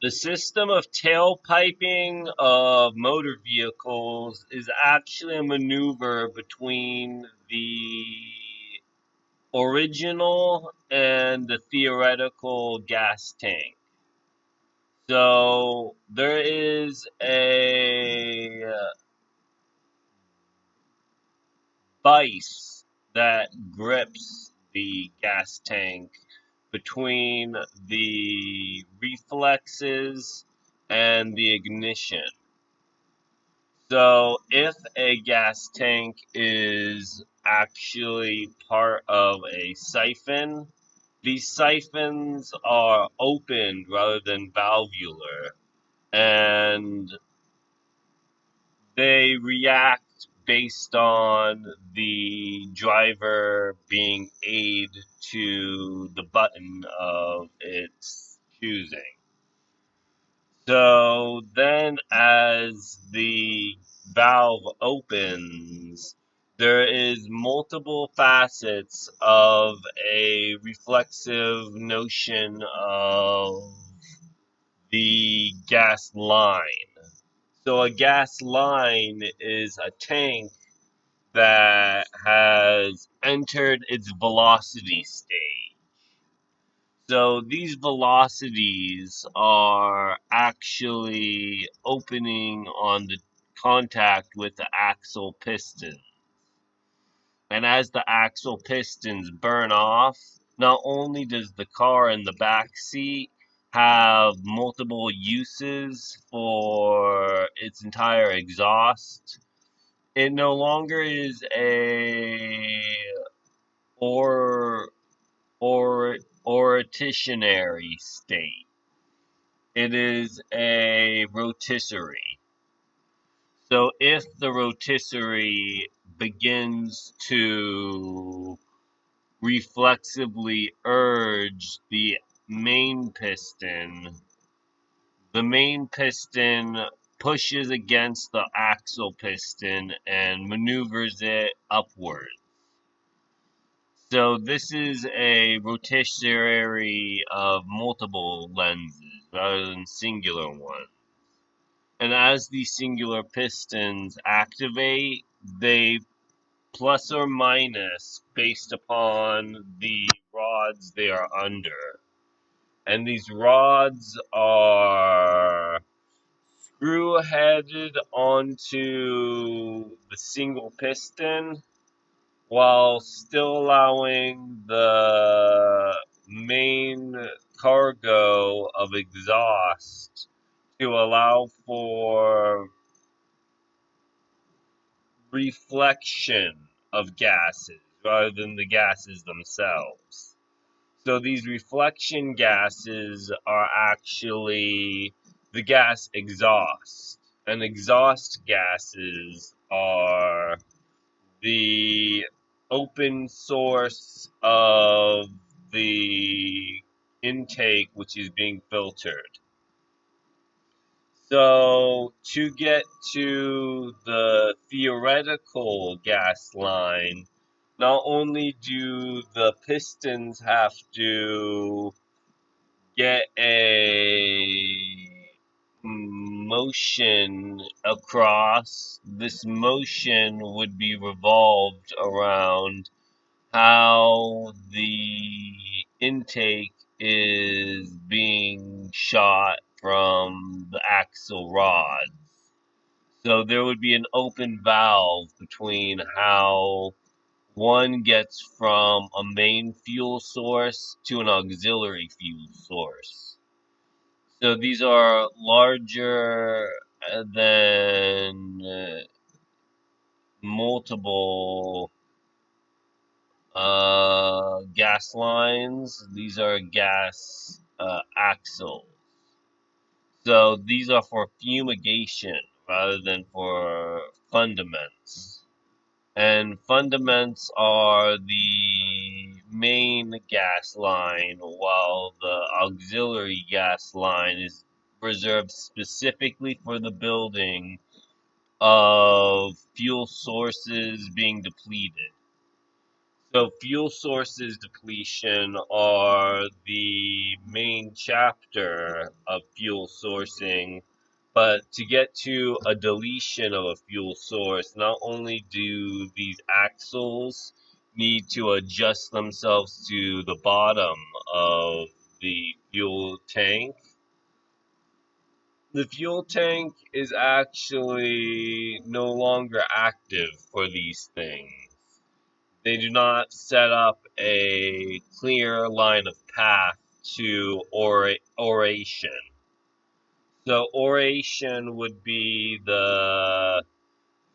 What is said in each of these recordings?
The system of tailpiping of motor vehicles is actually a maneuver between the original and the theoretical gas tank. So there is a vise that grips the gas tank between the reflexes and the ignition. So if a gas tank is actually part of a siphon, these siphons are opened rather than valvular, and they react based on the driver being aid to the button of its choosing. So then, as the valve opens, there is multiple facets of a reflexive notion of the gas line. So a gas line is a tank that has entered its velocity state. So these velocities are actually opening on the contact with the axle piston. And as the axle pistons burn off, not only does the car in the back seat have multiple uses for its entire exhaust, it no longer is a or or ortitionary state. It is a rotisserie. So if the rotisserie begins to reflexively urge the main piston pushes against the axle piston and maneuvers it upward. So this is a rotisserie of multiple lenses rather than singular ones. And as these singular pistons activate, they plus or minus based upon the rods they are under. And these rods are screw headed onto the single piston while still allowing the main cargo of exhaust to allow for reflection of gases rather than the gases themselves. So these reflection gases are actually the gas exhaust, and exhaust gases are the open source of the intake which is being filtered. So to get to the theoretical gas line, not only do the pistons have to get a motion across, this motion would be revolved around how the intake is being shot from the axle rod. So there would be an open valve between how one gets from a main fuel source to an auxiliary fuel source. So these are larger than multiple gas lines. These are gas axles. So these are for fumigation rather than for fundaments. And fundaments are the main gas line, while the auxiliary gas line is reserved specifically for the building of fuel sources being depleted. So fuel sources depletion are the main chapter of fuel sourcing. But to get to a deletion of a fuel source, not only do these axles need to adjust themselves to the bottom of the fuel tank, the fuel tank is actually no longer active for these things. They do not set up a clear line of path to oration. So oration would be the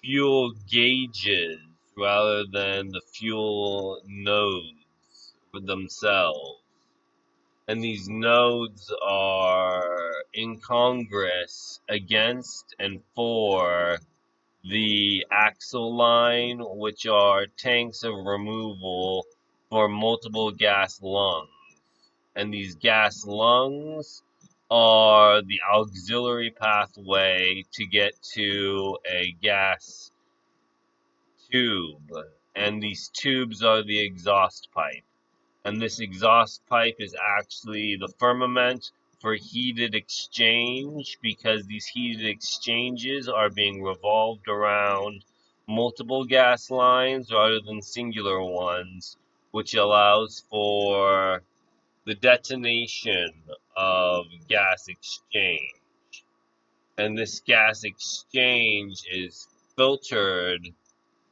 fuel gauges rather than the fuel nodes themselves. And these nodes are incongruous against and for the axle line, which are tanks of removal for multiple gas lungs. And these gas lungs are the auxiliary pathway to get to a gas tube. And these tubes are the exhaust pipe. And this exhaust pipe is actually the firmament for heated exchange, because these heated exchanges are being revolved around multiple gas lines rather than singular ones, which allows for the detonation of gas exchange. And this gas exchange is filtered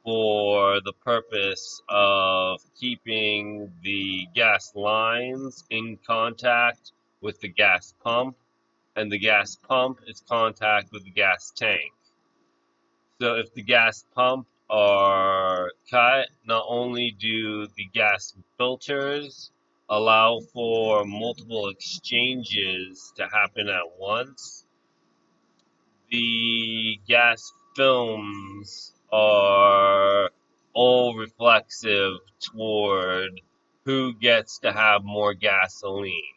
for the purpose of keeping the gas lines in contact with the gas pump, and the gas pump is contact with the gas tank. So if the gas pump are cut, not only do the gas filters allow for multiple exchanges to happen at once, the gas films are all reflexive toward who gets to have more gasoline.